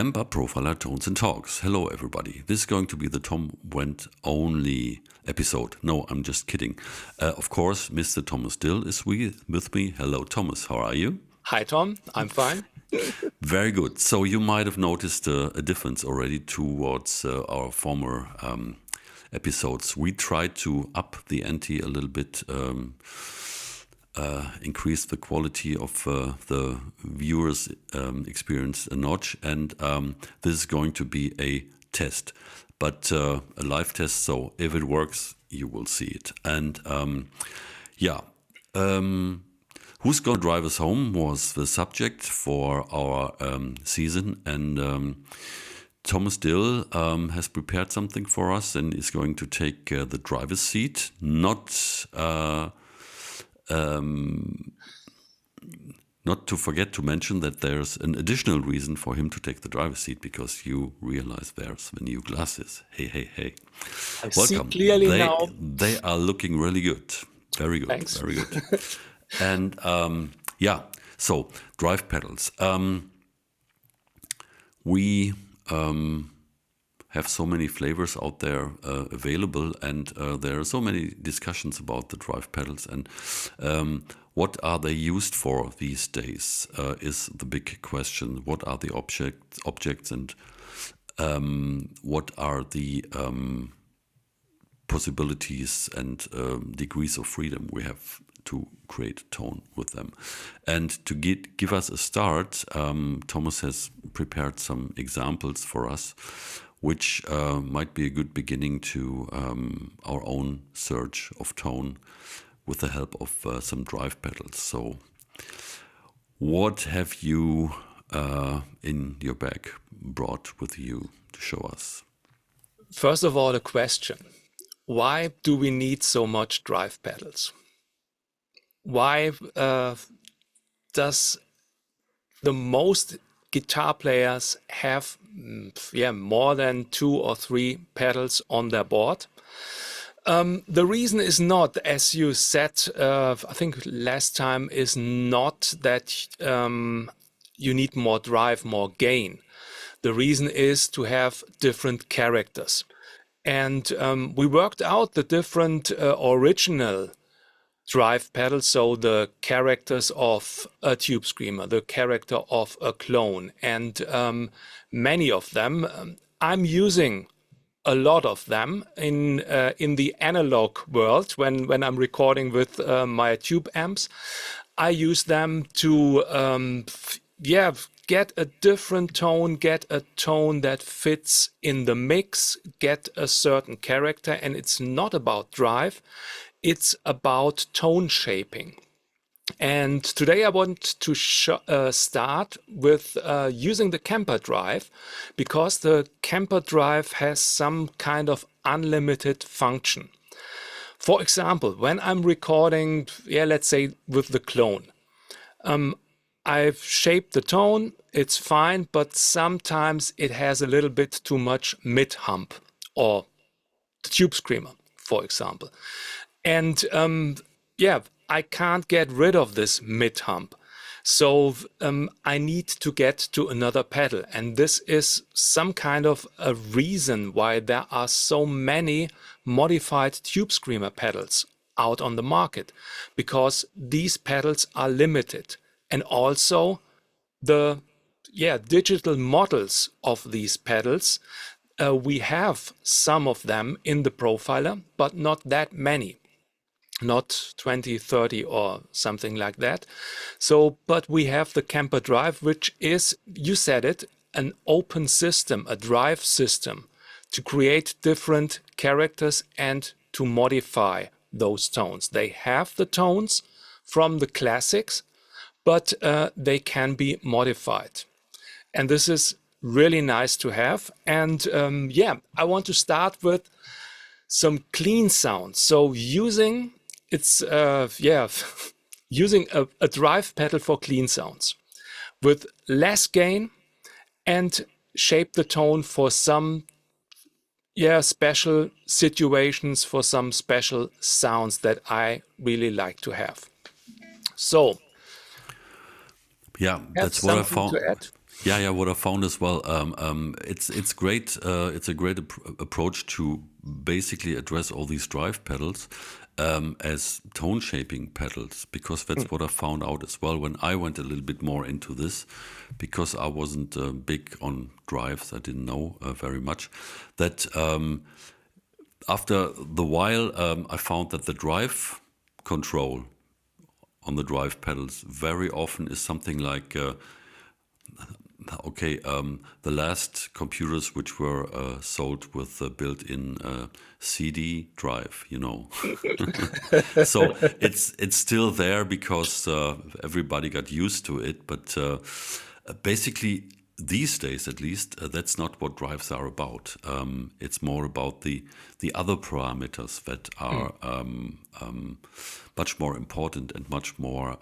Kemper Profiler Tones and Talks. Hello, everybody. This is going to be the Tom Wendt only episode. No, I'm just kidding. Of course, Mr. Thomas Dill is with me. Hello, Thomas. How are you? Hi, Tom. I'm fine. Very good. So you might have noticed a difference already towards our former episodes. We tried to up the ante a little bit, increase the quality of the viewers' experience a notch, and this is going to be a test, but a live test. So if it works, you will see it. And who's going to drive us home was the subject for our season, and Thomas Dill has prepared something for us and is going to take the driver's seat. Not to forget to mention that there's an additional reason for him to take the driver's seat, because you realize there's the new glasses. Hey. I Welcome. see clearly now. They are looking really good. Very good. Thanks. Very good. And so drive pedals. We have so many flavors out there available, and there are so many discussions about the drive pedals, and what are they used for these days is the big question. What are the objects, and what are the possibilities and degrees of freedom we have to create tone with them? And to give us a start, Thomas has prepared some examples for us, which might be a good beginning to our own search of tone with the help of some drive pedals. So what have you in your bag brought with you to show us? First of all, a question. Why do we need so much drive pedals? Why does the most guitar players have more than 2 or 3 pedals on their board? The reason is not, as you said, I think last time, is not that you need more drive, more gain. The reason is to have different characters. And we worked out the different original drive pedals, so the characters of a tube screamer, the character of a clone, and many of them. I'm using a lot of them in the analog world when I'm recording with my tube amps. I use them to get a different tone, get a tone that fits in the mix, get a certain character, and it's not about drive. It's about tone shaping. And today I want to start with using the Kemper drive, because the Kemper drive has some kind of unlimited function. For example, when I'm recording, let's say with the clone, I've shaped the tone, it's fine, but sometimes it has a little bit too much mid-hump, or the tube screamer, for example. And I can't get rid of this mid-hump. So I need to get to another pedal. And this is some kind of a reason why there are so many modified tube screamer pedals out on the market, because these pedals are limited. And also the digital models of these pedals, we have some of them in the profiler, but not that many. Not 20, 30 or something like that. So, but we have the Kemper drive, which is, you said it, an open system, a drive system to create different characters and to modify those tones. They have the tones from the classics, but they can be modified. And this is really nice to have. And I want to start with some clean sounds. So using using a drive pedal for clean sounds with less gain, and shape the tone for some special situations, for some special sounds that I really like to have. So Yeah, Have that's what I something found. to add? Yeah, what I found as well. It's great. It's a great approach to basically address all these drive pedals as tone shaping pedals, because that's what I found out as well when I went a little bit more into this, because I wasn't big on drives. I didn't know very much. That after the while, I found that the drive control on the drive pedals very often is something like okay, the last computers which were sold with built-in CD drive, you know. So it's still there because everybody got used to it, but basically these days, at least, that's not what drives are about. It's more about the other parameters that are much more important and much more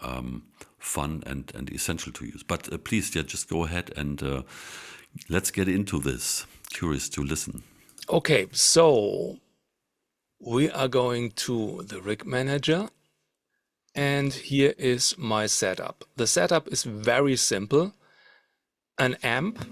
fun and essential to use. But please, yeah, just go ahead and let's get into this. Curious to listen. Okay, so we are going to the rig manager, and here is my setup. The setup is very simple. An amp,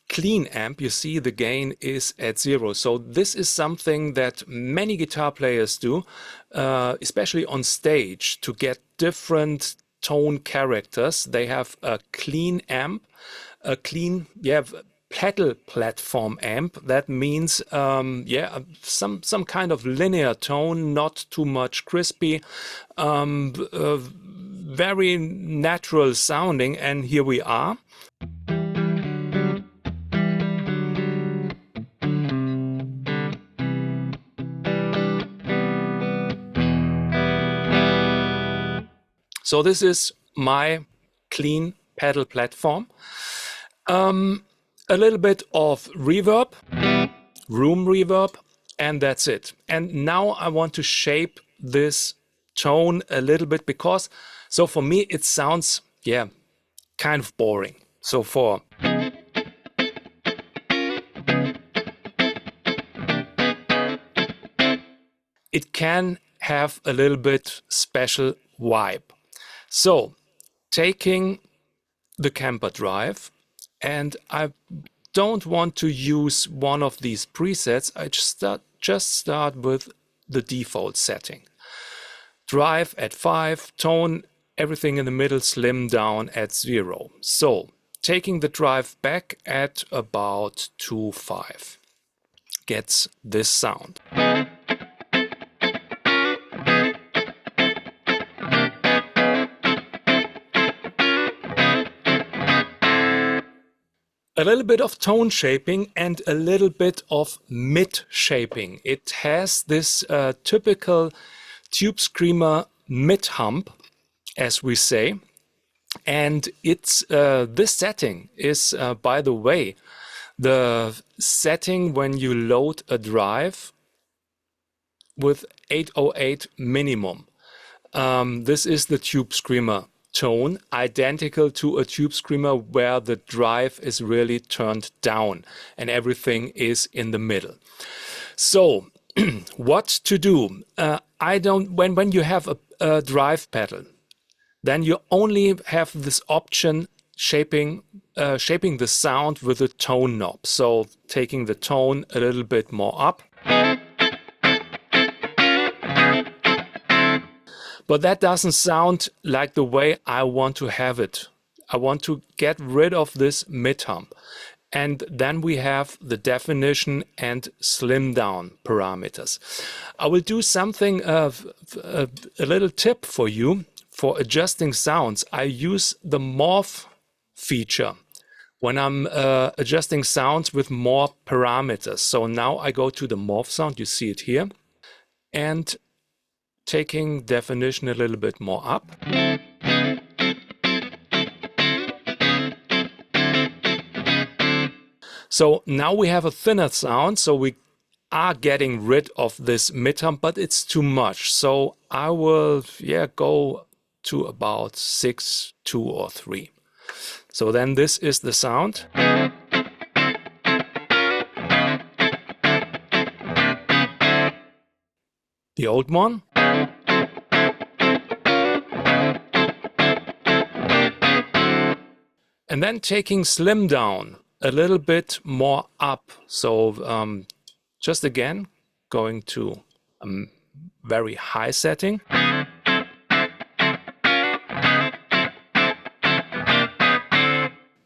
clean amp, you see the gain is at 0. So this is something that many guitar players do, especially on stage, to get different tone characters. They have a clean amp, a clean, pedal platform amp. That means, some kind of linear tone, not too much crispy, very natural sounding. And here we are. So this is my clean pedal platform. A little bit of reverb, room reverb, and that's it. And now I want to shape this tone a little bit because, so for me, it sounds, kind of boring. So it can have a little bit special vibe. So taking the Kemper drive, and I don't want to use one of these presets. I just start with the default setting. Drive at 5, tone, everything in the middle, slim down at 0. So taking the drive back at about 2.5 gets this sound. A little bit of tone shaping and a little bit of mid shaping. It has this typical tube screamer mid hump, as we say. And it's this setting is, by the way, the setting when you load a drive with 808 minimum. This is the tube screamer tone, identical to a tube screamer where the drive is really turned down and everything is in the middle. So what to do? When you have a drive pedal, then you only have this option shaping the sound with a tone knob. So taking the tone a little bit more up. But that doesn't sound like the way I want to have it. I want to get rid of this mid hump. And then we have the definition and slim down parameters. I will do something of a little tip for you for adjusting sounds. I use the morph feature when I'm adjusting sounds with more parameters. So now I go to the morph sound, you see it here, and taking definition a little bit more up. So now we have a thinner sound, so we are getting rid of this mid hump, but it's too much. So I will go to about 6, 2 or 3. So then this is the sound. The old one. And then taking slim down a little bit more up. So just again, going to a very high setting.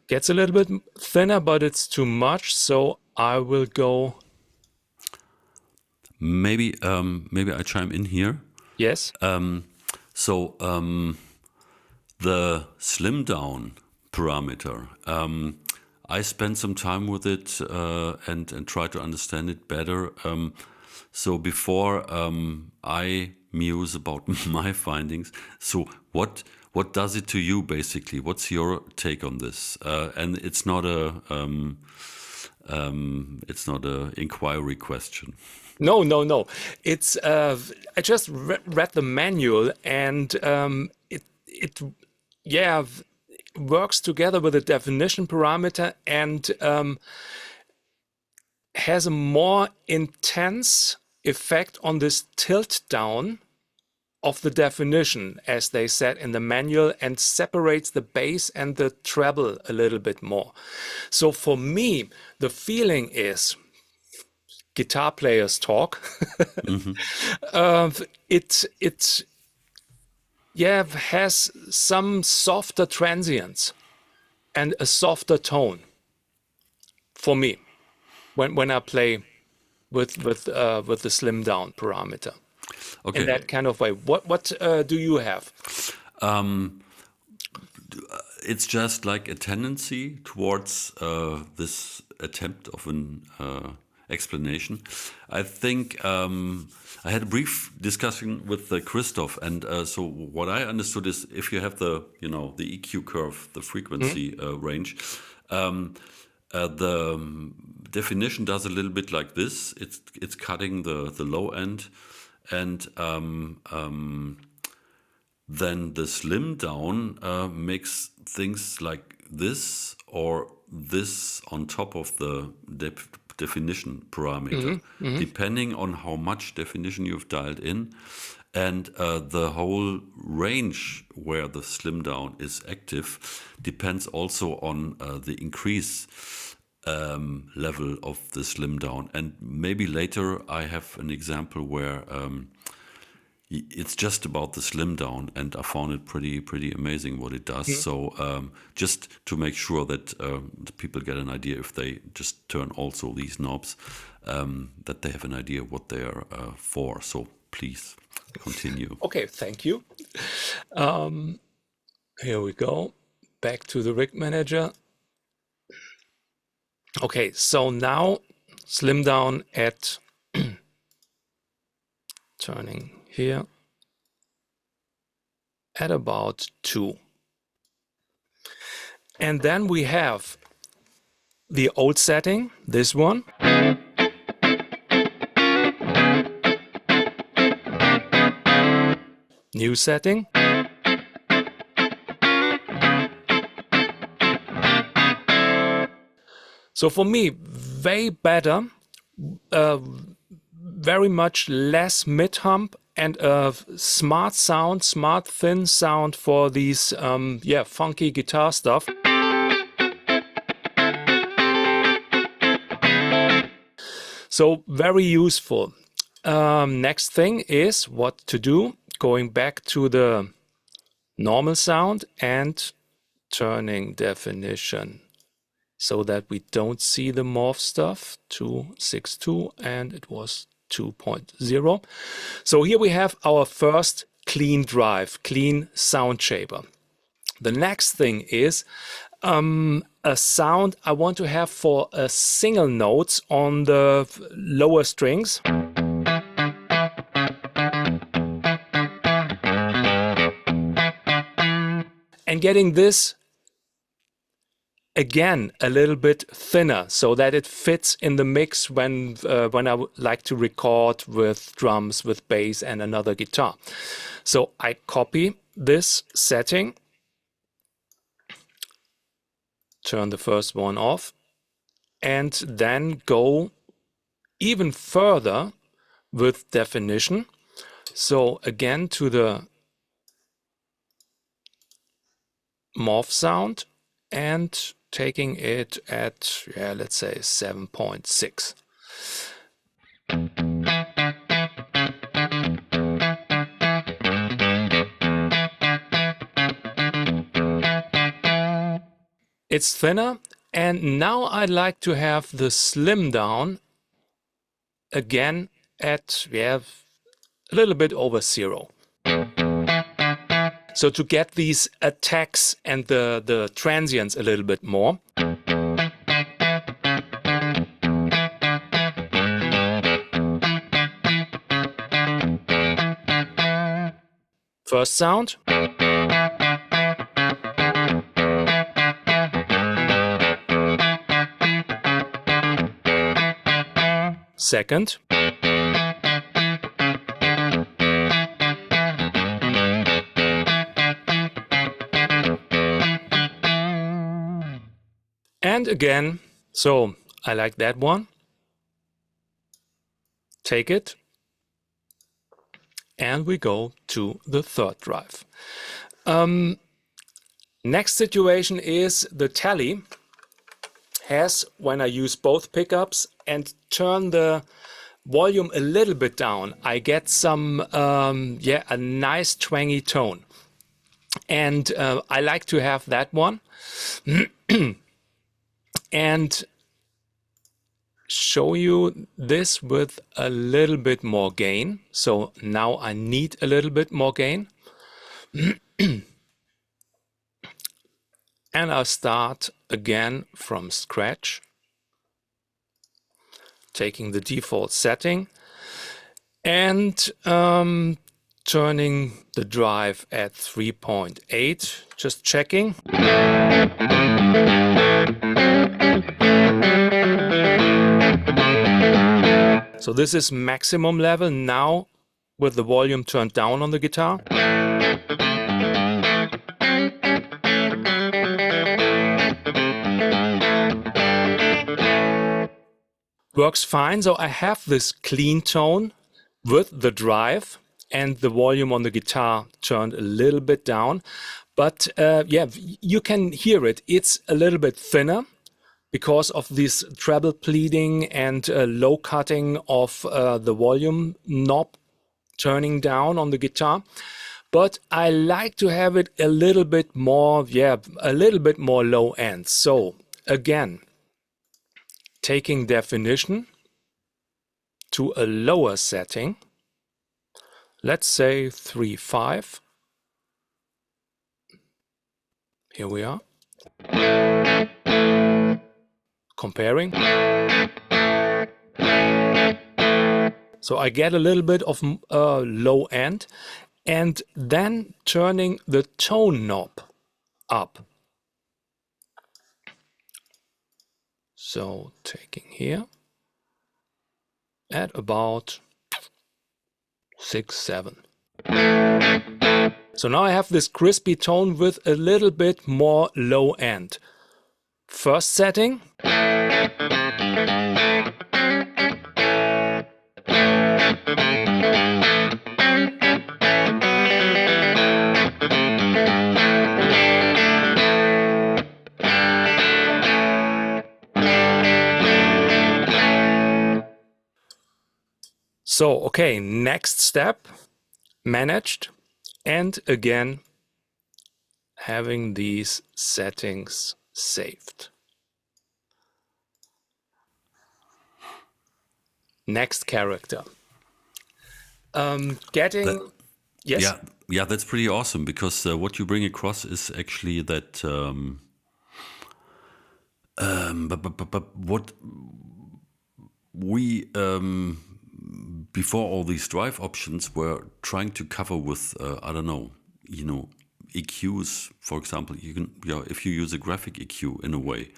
Gets a little bit thinner, but it's too much. So I will go. Maybe I chime in here. Yes. So the slim down parameter, I spent some time with it and try to understand it better. So before I muse about my findings, so what does it to you basically? What's your take on this? And it's not a inquiry question. No. It's I just read the manual, and it works together with the definition parameter and has a more intense effect on this tilt down of the definition, as they said in the manual, and separates the bass and the treble a little bit more. So for me, the feeling is, guitar players talk. It has some softer transients and a softer tone for me when I play with the slim down parameter. Okay. In that kind of way. What do you have? It's just like a tendency towards this attempt of an explanation. I think I had a brief discussion with Christoph, and so what I understood is if you have the EQ curve, the frequency range, the definition does a little bit like this. It's cutting the low end, and then the slim down makes things like this or this on top of the definition parameter, depending on how much definition you've dialed in. And the whole range where the slim down is active depends also on the increase level of the slim down. And maybe later I have an example where it's just about the slim down, and I found it pretty amazing what it does. So just to make sure that the people get an idea, if they just turn also these knobs, that they have an idea what they are for. So please continue. Okay, thank you. Here we go. Back to the rig manager. Okay, so now slim down at turning here at about 2. And then we have the old setting, this one. New setting. So for me, way better, very much less mid-hump, and a smart sound, smart thin sound for these funky guitar stuff. So very useful. Next thing is what to do. Going back to the normal sound and turning definition so that we don't see the morph stuff. 262, and it was 2.0. So here we have our first clean drive, clean sound shaper. The next thing is a sound I want to have for a single notes on the lower strings. And getting this again a little bit thinner so that it fits in the mix when I would like to record with drums, with bass and another guitar. So I copy this setting, turn the first one off, and then go even further with definition. So again to the morph sound and taking it at, yeah, let's say 7.6. It's thinner, and now I'd like to have the slim down again at, yeah, a little bit over 0. So to get these attacks and the transients a little bit more. First sound. Second. And again, so I like that one. Take it. And we go to the third drive. Next situation is the tally has, when I use both pickups and turn the volume a little bit down, I get some, a nice twangy tone. And I like to have that one. And show you this with a little bit more gain. So now I need a little bit more gain. And I'll start again from scratch, taking the default setting and turning the drive at 3.8, just checking. So this is maximum level now with the volume turned down on the guitar. Works fine. So I have this clean tone with the drive and the volume on the guitar turned a little bit down. But yeah, you can hear it. It's a little bit thinner because of this treble pleating and low cutting of the volume knob turning down on the guitar. But I like to have it a little bit more, a little bit more low end. So again, taking definition to a lower setting, let's say 3.5. Here we are. Comparing. So I get a little bit of low end and then turning the tone knob up. So taking here at about 6, 7. So now I have this crispy tone with a little bit more low end. First setting. So, okay, next step, managed, and again, having these settings saved. Next character. Yes? Yeah, that's pretty awesome because what you bring across is actually that but what we before all these drive options were trying to cover with I don't know, EQs, for example. You can, if you use a graphic EQ in a way,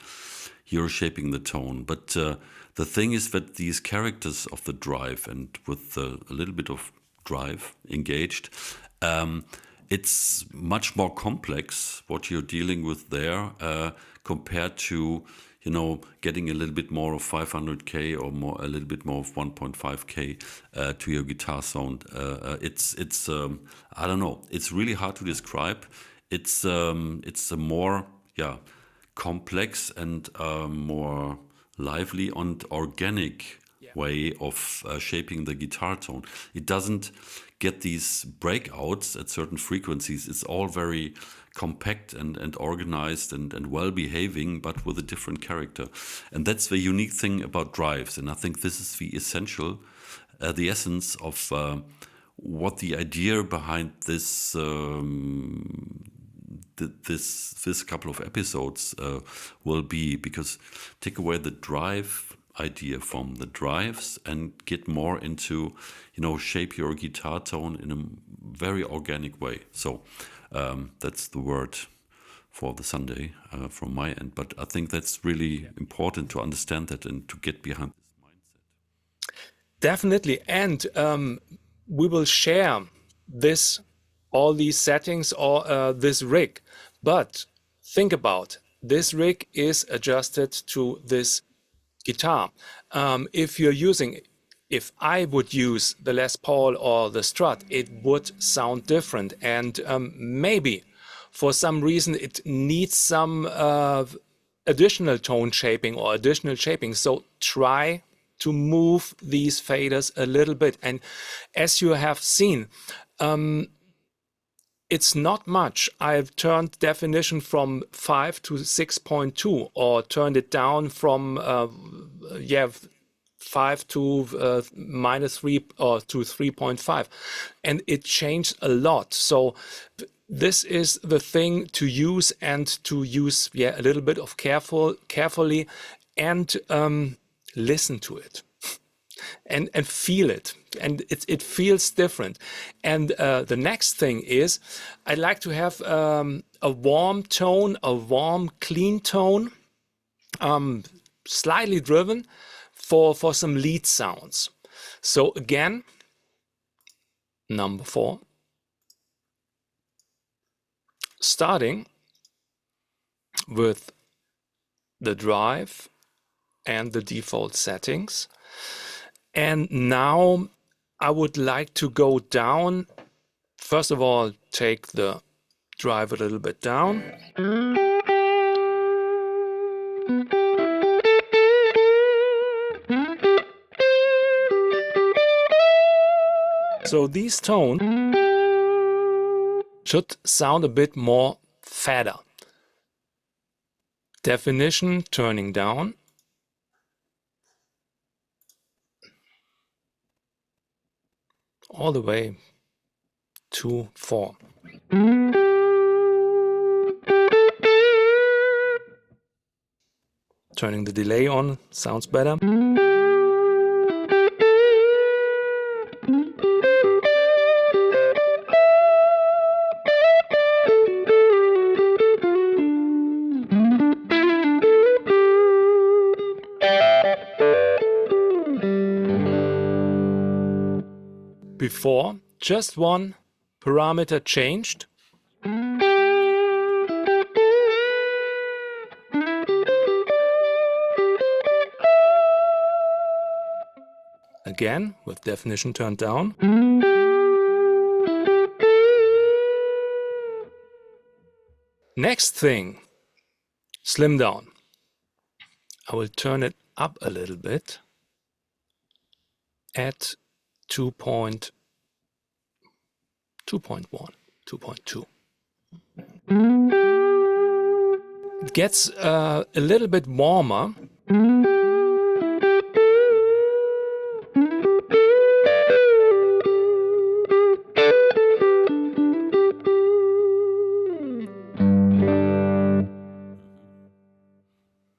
you're shaping the tone. But the thing is that these characters of the drive, and with a little bit of drive engaged, it's much more complex what you're dealing with there compared to getting a little bit more of 500k or more, a little bit more of 1.5k to your guitar sound. It's I don't know. It's really hard to describe. It's a more complex and more lively and organic way of shaping the guitar tone. It doesn't get these breakouts at certain frequencies. It's all very compact and organized and well behaving, but with a different character. And that's the unique thing about drives. And I think this is the essential, the essence of what the idea behind this this couple of episodes will be, because take away the drive idea from the drives and get more into, shape your guitar tone in a very organic way. So that's the word for the Sunday from my end. But I think that's really important to understand that and to get behind this mindset. Definitely. And we will share all these settings or this rig. But think about, this rig is adjusted to this guitar. If I would use the Les Paul or the Strat, it would sound different. And maybe for some reason it needs some additional tone shaping or additional shaping. So try to move these faders a little bit. And as you have seen, it's not much. I've turned definition from 5 to 6.2, or turned it down from 5 to -3 or to 3.5, and it changed a lot. So this is the thing to use, and to use a little bit of carefully, and listen to it. And feel it, and it feels different. And the next thing is, I like to have a warm tone, a warm, clean tone, slightly driven for some lead sounds. So again, number 4, starting with the drive and the default settings. And now I would like to go down. First of all, take the drive a little bit down. So these tones should sound a bit more fatter. Definition turning down. All the way to 4. Turning the delay on, sounds better. Before, just one parameter changed. Again, with definition turned down. Next thing, slim down. I will turn it up a little bit at 2.1, 2.2. It gets a little bit warmer.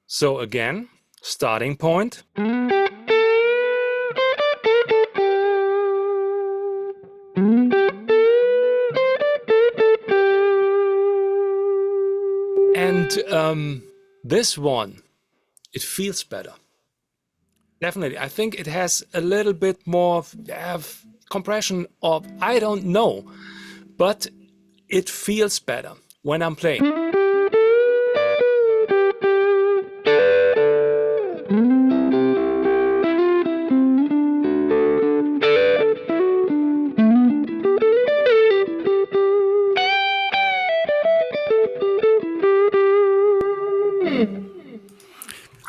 So again, starting point. And this one, it feels better. Definitely. I think it has a little bit more compression, or I don't know, but it feels better when I'm playing.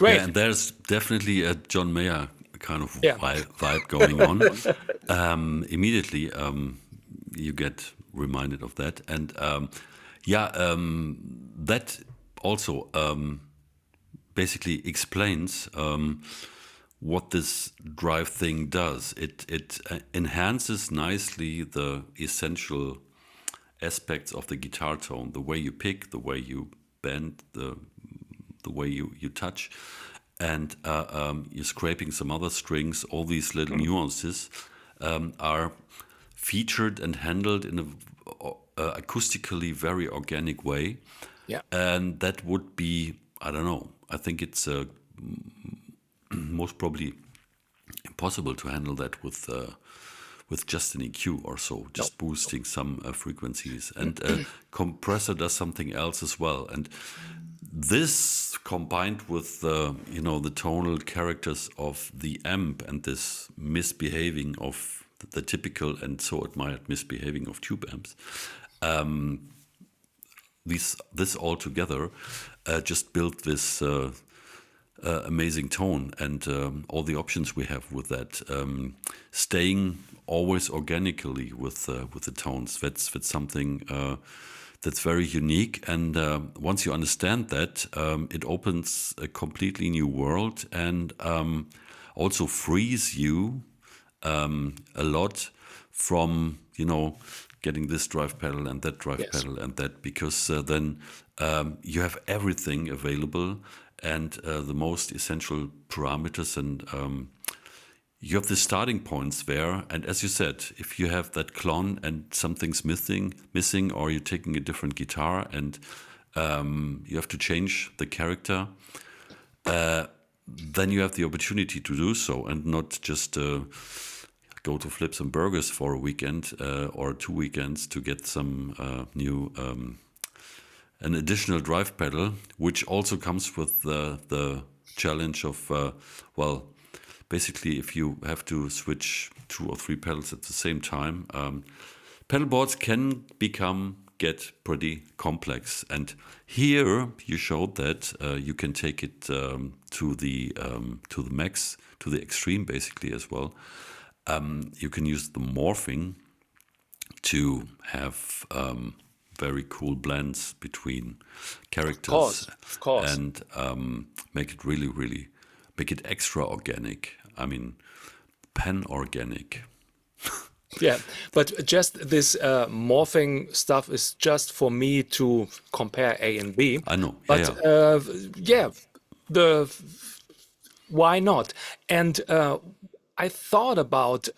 Yeah, Great. and there's definitely a John Mayer kind of Yeah. vibe going on. Immediately, you get reminded of that, and yeah, that also basically explains what this drive thing does. It enhances nicely the essential aspects of the guitar tone, the way you pick, the way you bend, the way you touch, and you're scraping some other strings. All these little nuances are featured and handled in a acoustically very organic way, Yeah. and that would be, I don't know. I think it's most probably impossible to handle that with just an EQ or so, No. just boosting some frequencies. And compressor does something else as well. And this combined with the tonal characters of the amp and this misbehaving of the typical and so admired misbehaving of tube amps, this all together just built this amazing tone, and all the options we have with that, staying always organically with the tones. That's something that's very unique, and once you understand that, it opens a completely new world, and also frees you a lot from getting this drive pedal and that drive Yes. pedal and that, because then you have everything available, and the most essential parameters, and you have the starting points there. And as you said, if you have that clone and something's missing, or you're taking a different guitar and you have to change the character, then you have the opportunity to do so, and not just go to Flips and Burgers for a weekend or 2 weekends to get some new an additional drive pedal, which also comes with the challenge of well, basically, if you have to switch 2 or 3 pedals at the same time, pedal boards can get pretty complex. And here you showed that you can take it to the max, to the extreme, basically as well. You can use the morphing to have very cool blends between characters, Of course. and make it really make it extra organic. I mean, pan organic. Yeah, but just this morphing stuff is just for me to compare A and B. I know. Yeah, But yeah. yeah, the why not? And I thought about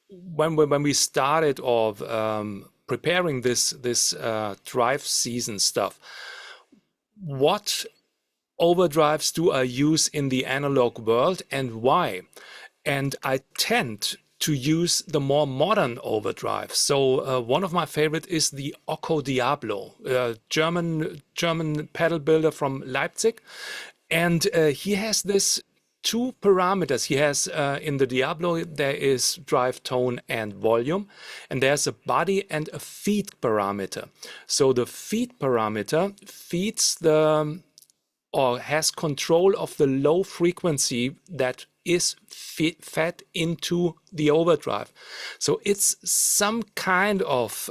when we started of preparing this drive season stuff. What overdrives do I use in the analog world, and why? And I tend to use the more modern overdrive. So one of my favorite is the Occo Diablo, German pedal builder from Leipzig, and he has this two parameters. He has in the Diablo there is drive tone and volume, and there's a body and a feed parameter. So the feed parameter feeds the or has control of the low frequency that is fed into the overdrive. So it's some kind of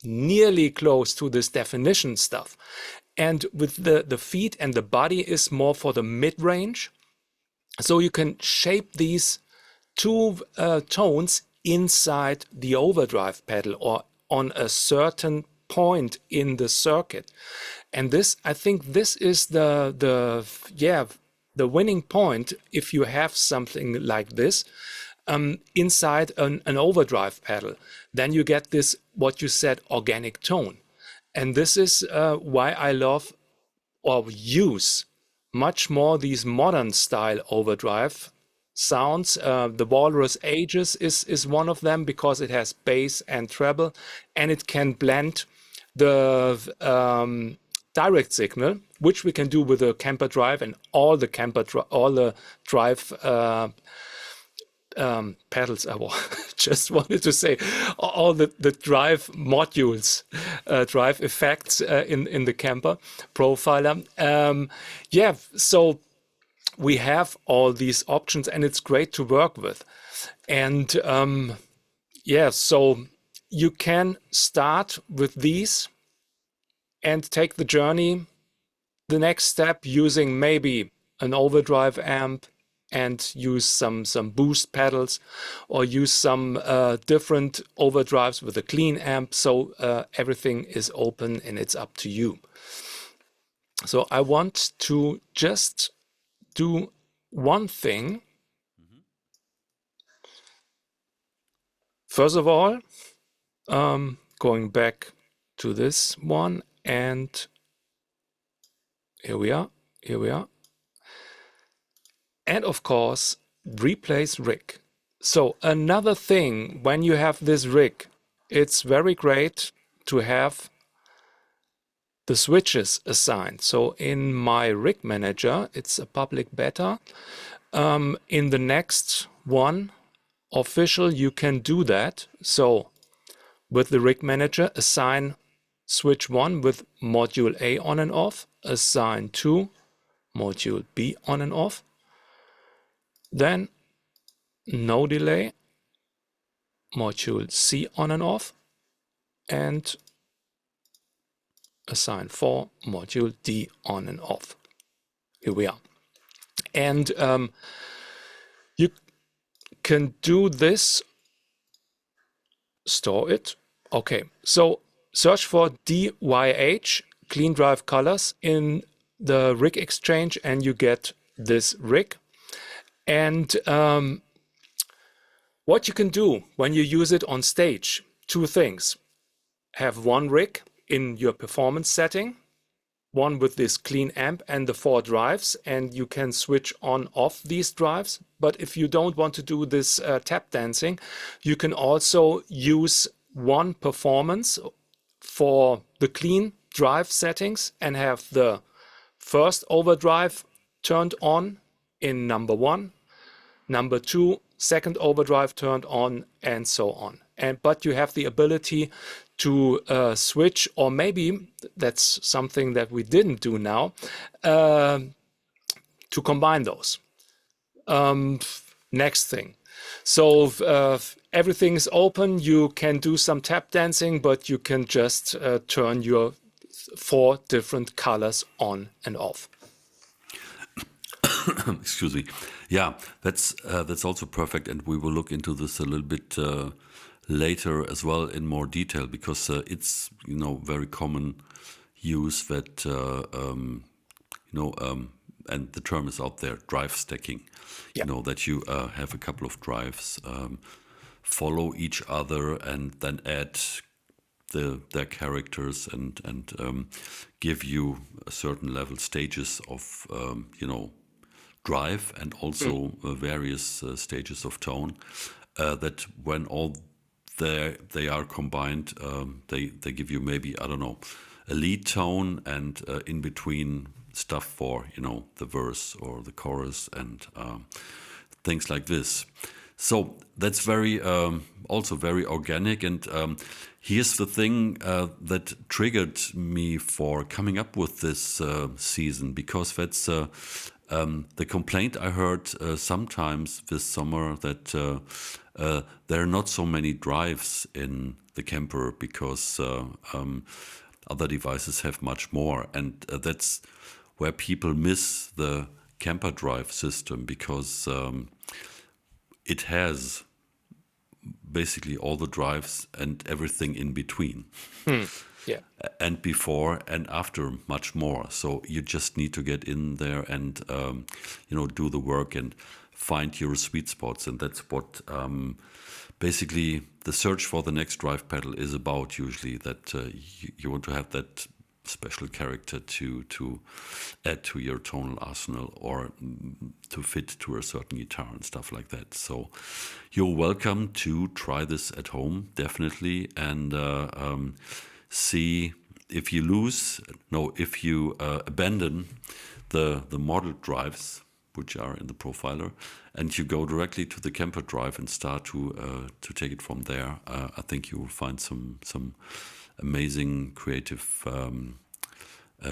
nearly close to this definition stuff. And with the feed and the body is more for the mid-range. So you can shape these two tones inside the overdrive pedal or on a certain point in the circuit. And this, I think this is the winning point if you have something like this inside an overdrive pedal. Then you get this, what you said, organic tone. And this is why I love or use much more these modern style overdrive sounds. The Walrus Ages is one of them because it has bass and treble, and it can blend the direct signal, which we can do with a Kemper drive, and all the Kemper all the drive pedals. Just wanted to say all the drive modules, drive effects in the Kemper profiler. Yeah, so we have all these options, and it's great to work with. And yeah, so you can start with these and take the journey. The next step, using maybe an overdrive amp and use some boost pedals, or use some different overdrives with a clean amp. So everything is open and it's up to you. So I want to just do one thing. First of all, going back to this one, and here we are. And of course, replace rig. So another thing, when you have this rig, it's very great to have the switches assigned. So in my rig manager, it's a public beta. In the next one, official, you can do that. So with the rig manager, assign switch 1 with module A on and off, assign 2, module B on and off. Then no delay, module C on and off, and assign 4, module D on and off. Here we are. And you can do this, store it. Okay, so search for DYH, clean drive colors, in the rig exchange, and you get this rig. And what you can do when you use it on stage, two things. Have one rig in your performance setting, one with this clean amp and the 4 drives, and you can switch on off these drives. But if you don't want to do this tap dancing, you can also use one performance for the clean drive settings and have the first overdrive turned on in number 1, number 2, second overdrive turned on, and so on. But you have the ability to switch, or maybe that's something that we didn't do now, to combine those. Next thing. So everything's open. You can do some tap dancing, but you can just turn your 4 different colors on and off. Excuse me. Yeah, that's also perfect, and we will look into this a little bit later as well in more detail, because it's very common use that and the term is out there, drive stacking. Yeah. That you have a couple of drives follow each other and then add their characters and give you a certain level stages of drive, and also various stages of tone, that when all they are combined, they give you maybe, I don't know, a lead tone, and in between stuff for the verse or the chorus and things like this. So that's very also very organic. And here's the thing that triggered me for coming up with this season, because that's the complaint I heard sometimes this summer, that there are not so many drives in the Kemper, because other devices have much more. And that's where people miss the Kemper drive system, because it has basically all the drives and everything in between. Yeah. And before and after, much more. So you just need to get in there and do the work and find your sweet spots. And that's what basically the search for the next drive pedal is about, usually, that you want to have that special character to add to your tonal arsenal, or to fit to a certain guitar and stuff like that. So you're welcome to try this at home, definitely, and see if you abandon the model drives, which are in the profiler, and you go directly to the Kemper drive and start to take it from there. I think you will find some amazing creative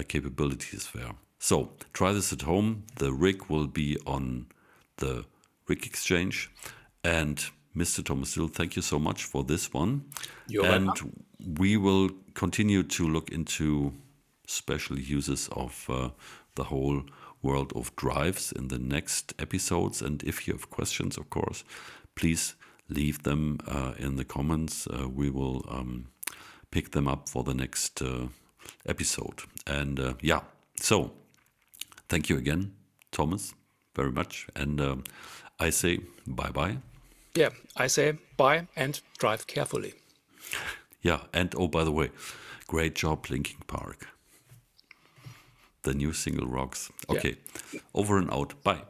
capabilities there. So try this at home. The rig will be on the Rig Exchange. And Mr. Thomas Dill, thank you so much for this one. You're and welcome. we will continue to look into special uses of the whole world of drives in the next episodes. And if you have questions, of course, please leave them in the comments. We will pick them up for the next episode. And yeah, so thank you again, Thomas, very much. And I say bye-bye. Yeah, I say bye and drive carefully. Yeah, and oh, by the way, great job, Linkin Park. The new single rocks. Okay, over and out. Bye.